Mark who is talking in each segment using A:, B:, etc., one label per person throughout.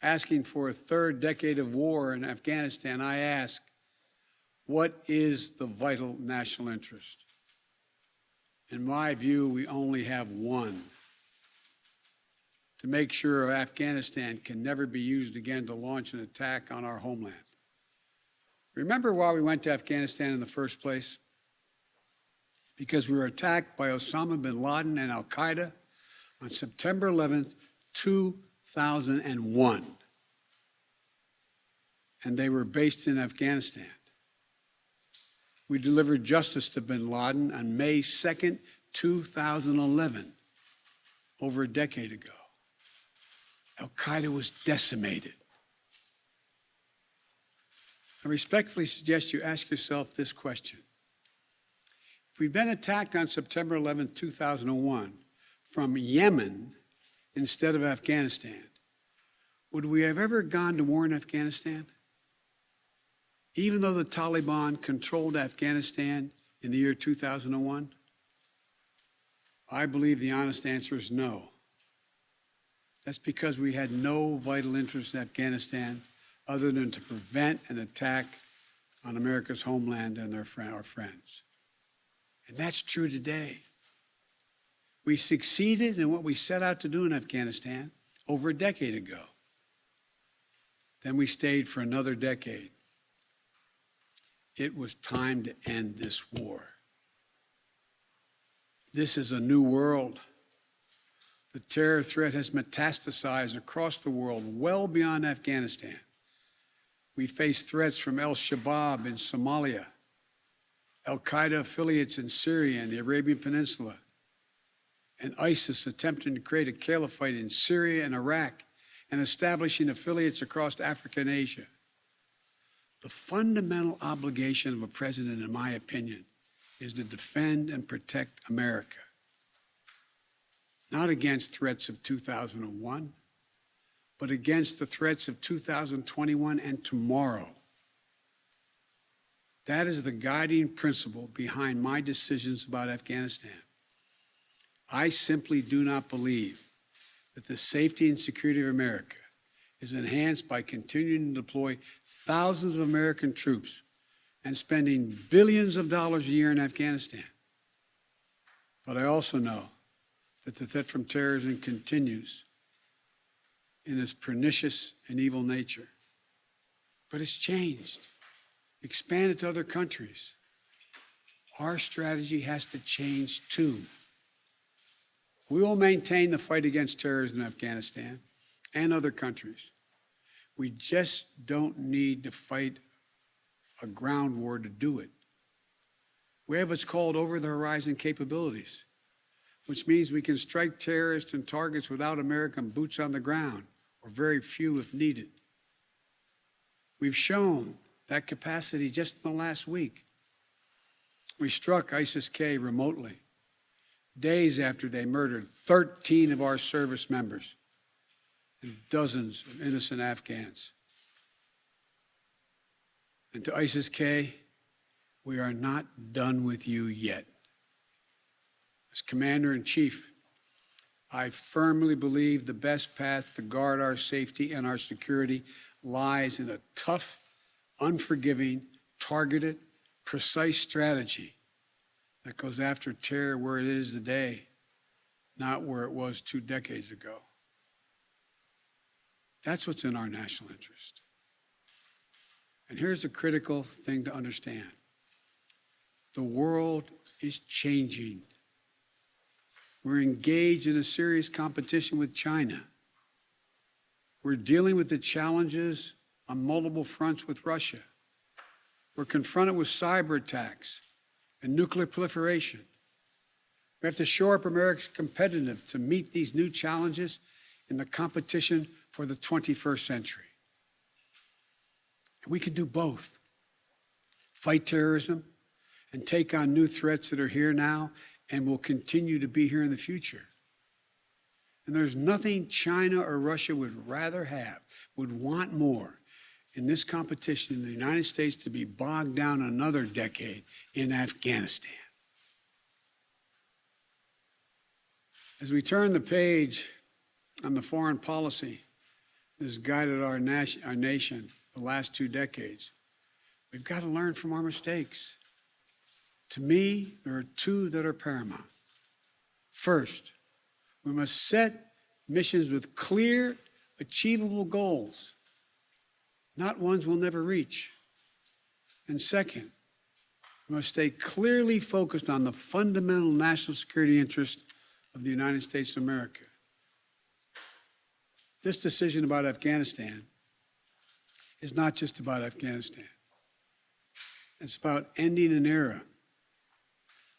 A: asking for a third decade of war in Afghanistan, I ask, what is the vital national interest? In my view, we only have one: to make sure Afghanistan can never be used again to launch an attack on our homeland. Remember why we went to Afghanistan in the first place? Because we were attacked by Osama bin Laden and al-Qaeda on September 11th, 2001. And they were based in Afghanistan. We delivered justice to bin Laden on May 2nd, 2011, over a decade ago. Al-Qaeda was decimated. I respectfully suggest you ask yourself this question. If we'd been attacked on September 11, 2001, from Yemen instead of Afghanistan, would we have ever gone to war in Afghanistan? Even though the Taliban controlled Afghanistan in the year 2001? I believe the honest answer is no. That's because we had no vital interest in Afghanistan other than to prevent an attack on America's homeland and our friends. And that's true today. We succeeded in what we set out to do in Afghanistan over a decade ago. Then we stayed for another decade. It was time to end this war. This is a new world. The terror threat has metastasized across the world, well beyond Afghanistan. We face threats from al-Shabaab in Somalia, al-Qaeda affiliates in Syria and the Arabian Peninsula, and ISIS attempting to create a caliphate in Syria and Iraq and establishing affiliates across Africa and Asia. The fundamental obligation of a president, in my opinion, is to defend and protect America. Not against threats of 2001, but against the threats of 2021 and tomorrow. That is the guiding principle behind my decisions about Afghanistan. I simply do not believe that the safety and security of America is enhanced by continuing to deploy thousands of American troops and spending billions of dollars a year in Afghanistan. But I also know that the threat from terrorism continues in its pernicious and evil nature. But it's changed, expanded to other countries. Our strategy has to change too. We will maintain the fight against terrorism in Afghanistan and other countries. We just don't need to fight a ground war to do it. We have what's called over-the-horizon capabilities, which means we can strike terrorists and targets without American boots on the ground, or very few if needed. We've shown that capacity just in the last week. We struck ISIS-K remotely, days after they murdered 13 of our service members and dozens of innocent Afghans. And to ISIS-K, we are not done with you yet. As Commander-in-Chief, I firmly believe the best path to guard our safety and our security lies in a tough, unforgiving, targeted, precise strategy that goes after terror where it is today, not where it was 2 decades ago. That's what's in our national interest. And here's a critical thing to understand. The world is changing. We're engaged in a serious competition with China. We're dealing with the challenges on multiple fronts with Russia. We're confronted with cyber attacks and nuclear proliferation. We have to shore up America's competitiveness to meet these new challenges in the competition for the 21st century. And we can do both. Fight terrorism and take on new threats that are here now and will continue to be here in the future. And there's nothing China or Russia would rather have, would want more in this competition in the United States to be bogged down another decade in Afghanistan. As we turn the page on the foreign policy, has guided our nation the last 2 decades, we've got to learn from our mistakes. To me, there are 2 that are paramount. First, we must set missions with clear, achievable goals, not ones we'll never reach. And second, we must stay clearly focused on the fundamental national security interest of the United States of America. This decision about Afghanistan is not just about Afghanistan. It's about ending an era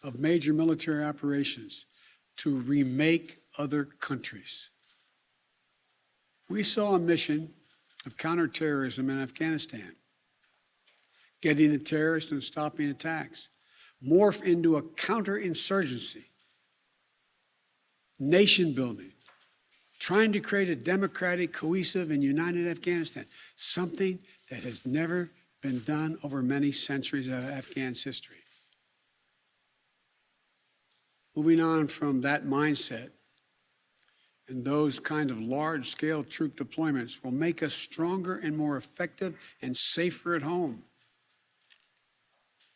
A: of major military operations to remake other countries. We saw a mission of counterterrorism in Afghanistan, getting the terrorists and stopping attacks, morph into a counterinsurgency, nation building, trying to create a democratic, cohesive, and united Afghanistan, something that has never been done over many centuries of Afghan history. Moving on from that mindset and those kind of large-scale troop deployments will make us stronger and more effective and safer at home.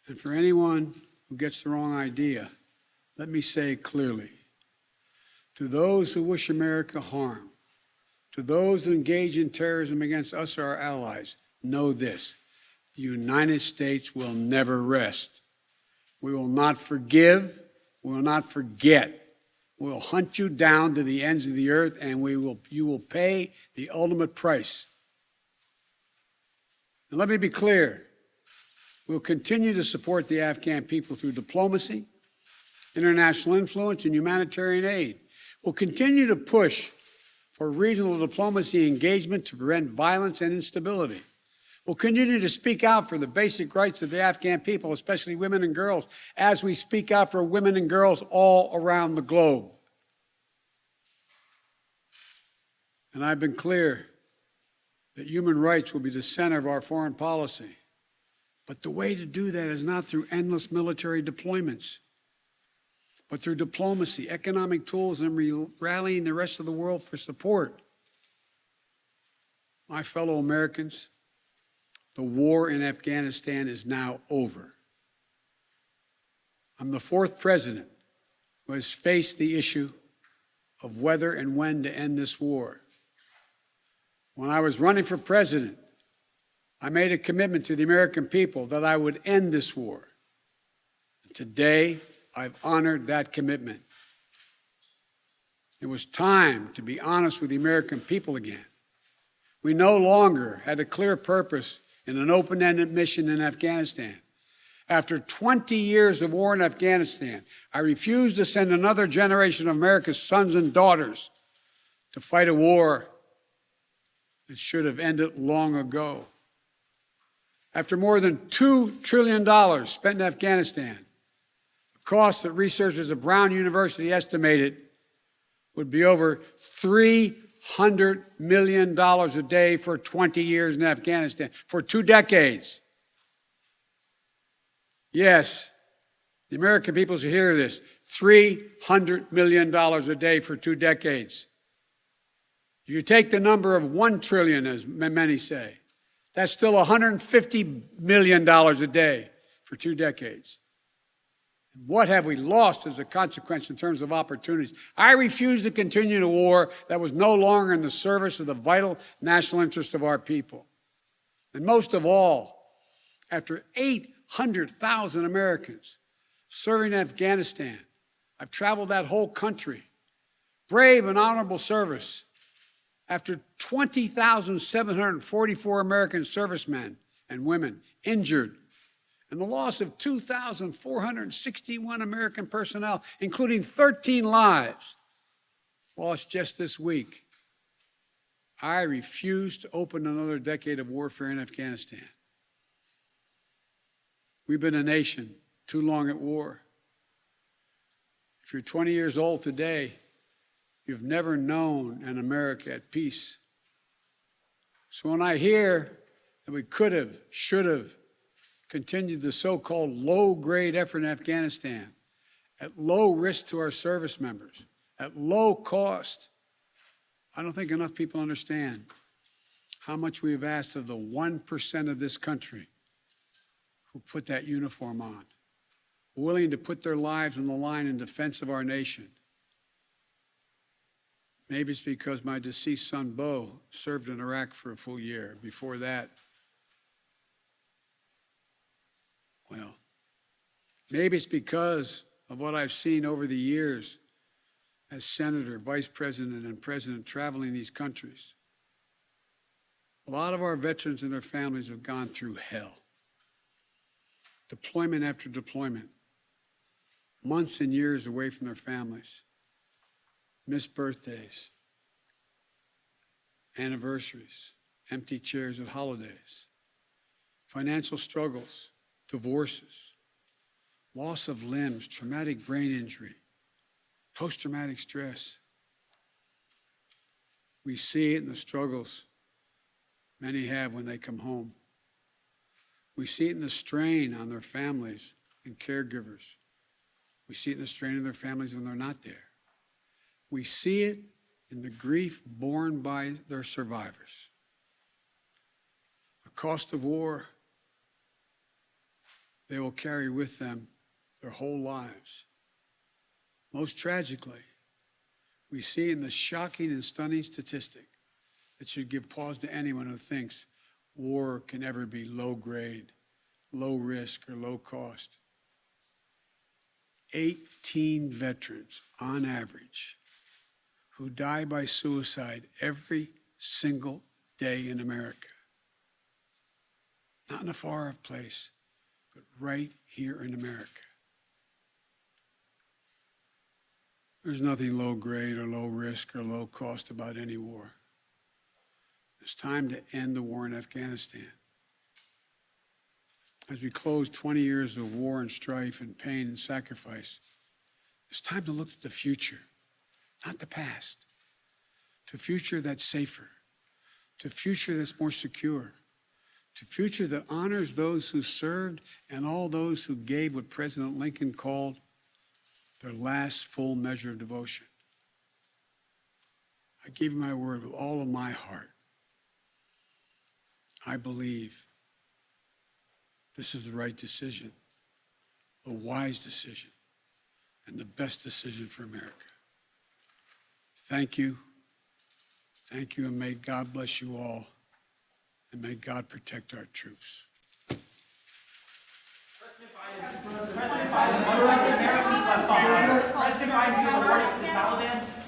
A: And for anyone who gets the wrong idea, let me say clearly, to those who wish America harm, to those who engage in terrorism against us or our allies, know this: the United States will never rest. We will not forgive. We will not forget. We will hunt you down to the ends of the earth, and you will pay the ultimate price. And let me be clear. We'll continue to support the Afghan people through diplomacy, international influence, and humanitarian aid. We'll continue to push for regional diplomacy engagement to prevent violence and instability. We'll continue to speak out for the basic rights of the Afghan people, especially women and girls, as we speak out for women and girls all around the globe. And I've been clear that human rights will be the center of our foreign policy. But the way to do that is not through endless military deployments, but through diplomacy, economic tools, and rallying the rest of the world for support. My fellow Americans, the war in Afghanistan is now over. I'm the 4th president who has faced the issue of whether and when to end this war. When I was running for president, I made a commitment to the American people that I would end this war. And today, I've honored that commitment. It was time to be honest with the American people again. We no longer had a clear purpose in an open-ended mission in Afghanistan. After 20 years of war in Afghanistan, I refused to send another generation of America's sons and daughters to fight a war that should have ended long ago. After more than $2 trillion spent in Afghanistan, a cost that researchers at Brown University estimated would be over $300 million a day for 20 years in Afghanistan, for 2 decades. Yes, the American people should hear this. $300 million a day for 2 decades. You take the number of 1 trillion, as many say. That's still $150 million a day for 2 decades. What have we lost as a consequence in terms of opportunities? I refuse to continue a war that was no longer in the service of the vital national interest of our people. And most of all, after 800,000 Americans serving in Afghanistan, I've traveled that whole country, brave and honorable service. After 20,744 American servicemen and women injured, and the loss of 2,461 American personnel, including 13 lives, lost just this week, I refuse to open another decade of warfare in Afghanistan. We've been a nation too long at war. If you're 20 years old today, you've never known an America at peace. So when I hear that we could have, should have, continued the so-called low-grade effort in Afghanistan at low risk to our service members, at low cost, I don't think enough people understand how much we have asked of the 1% of this country who put that uniform on, willing to put their lives on the line in defense of our nation. Maybe it's because my deceased son, Bo, served in Iraq for a full year. Before that, well, maybe it's because of what I've seen over the years as senator, vice president, and president traveling these countries. A lot of our veterans and their families have gone through hell. Deployment after deployment, months and years away from their families, missed birthdays, anniversaries, empty chairs at holidays, financial struggles, divorces, loss of limbs, traumatic brain injury, post-traumatic stress. We see it in the struggles many have when they come home. We see it in the strain on their families and caregivers. We see it in the strain on their families when they're not there. We see it in the grief borne by their survivors. The cost of war they will carry with them their whole lives. Most tragically, we see in the shocking and stunning statistic that should give pause to anyone who thinks war can ever be low grade, low risk, or low cost. 18 veterans, on average, who die by suicide every single day in America. Not in a far-off place, but right here in America. There's nothing low grade or low risk or low cost about any war. It's time to end the war in Afghanistan. As we close 20 years of war and strife and pain and sacrifice, it's time to look at the future, not the past, to a future that's safer, to a future that's more secure, to a future that honors those who served and all those who gave what President Lincoln called their last full measure of devotion. I give you my word with all of my heart. I believe this is the right decision, a wise decision, and the best decision for America. Thank you. Thank you, and may God bless you all, and may God protect our troops.
B: President Biden, what about the Americans left behind? President Biden, you the worst to the Taliban?